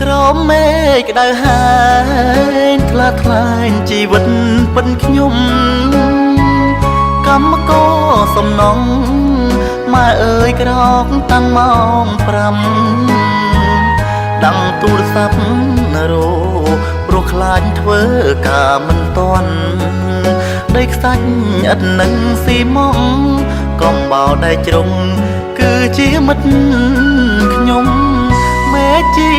ក្រមមេឃដៅហើនថ្លាថ្លែងជីវិតពិនខ្ញុំកម្មករសំណងម៉ែអើយក្រោកតាំងម៉ោង5ដាំងទូរស័ព្ទរោព្រោះខ្លាចធ្វើការមិនទាន់ដីខ្សាច់ឥតនឹងស៊ីម៉ងកំបោដៃជ្រុងគឺជាមិត្តខ្ញុំមេជា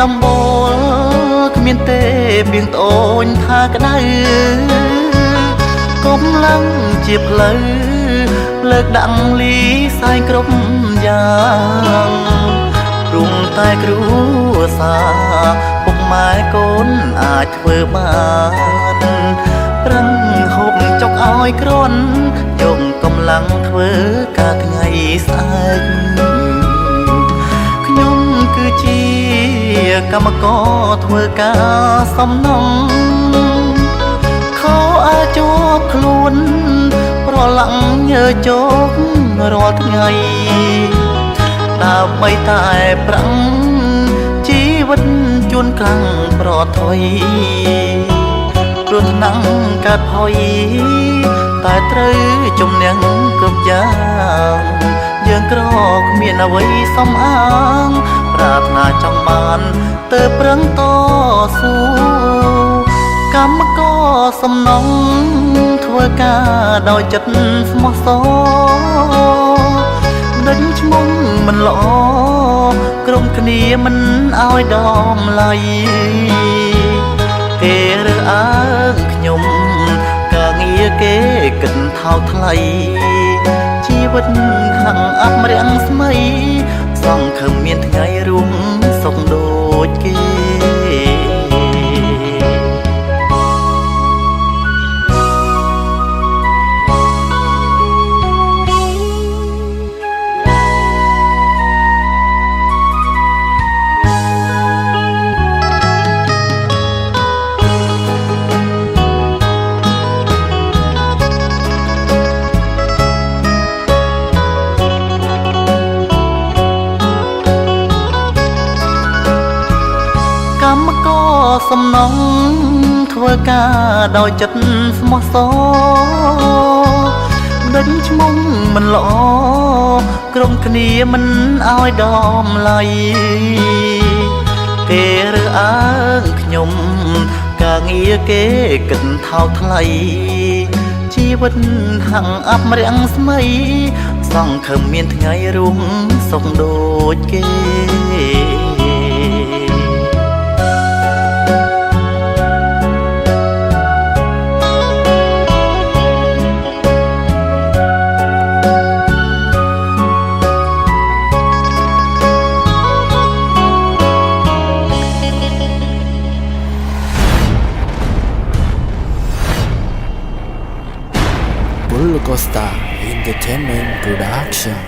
ដំបូលគ្មានទេបៀងត្អូនថាក្ដៅកំឡឹងជាផ្លូវលើកដាក់លីសែងគ្រប់យ៉ាងរុងតែគ្រួសារពុកម៉ែកូនអាចធ្វើបានប្រឹងហូបចុកឲ្យក្រន់យកកម្លាំងធ្វើការថ្ងៃស្អែកខ្ញុំគឺជាកម្មករធ្វើការសំណងខោអាចជាប់ខ្លួនប្រឡាំងញើជោគរាល់ថ្ងៃដើម្បីតែប្រាំងជីវិតជួនកាំងប្រថុយព្រោះថ្នាំងកើតផុយតែត្រូវជំនះគ្រប់យ៉ាងយើងក្រគ្មានអ្វីសំអាងប្រាថ្នាចង់បានទៅប្រឹងតស៊ូកម្មករសំណងធ្វើការដោយចិត្តស្មោះសរដេញឈ្មោះមិនល្អក្រុមគ្នាមិនឲ្យដំឡៃគេរើសអើងខ្ញុំការងារគេគិតថោកថ្លៃជីវិតខាងអប់រាំងស្មីសង្ឃឹមមានថ្ងៃរួមសុខដូចគេកម្មករសំណងធ្វើការដោយចិត្តស្មោះសរដេញឈ្មោះមិនល្អក្រុមគ្នាមិនឲ្យដំឡៃគេរើសអើងខ្ញុំការងារគេគិតថោកថ្លៃជីវិតហាំងអប់រាំងស្មីសង្ឃឹមមានថ្ងៃរួមសុខដូចគេ Bull Costa Entertainment Production.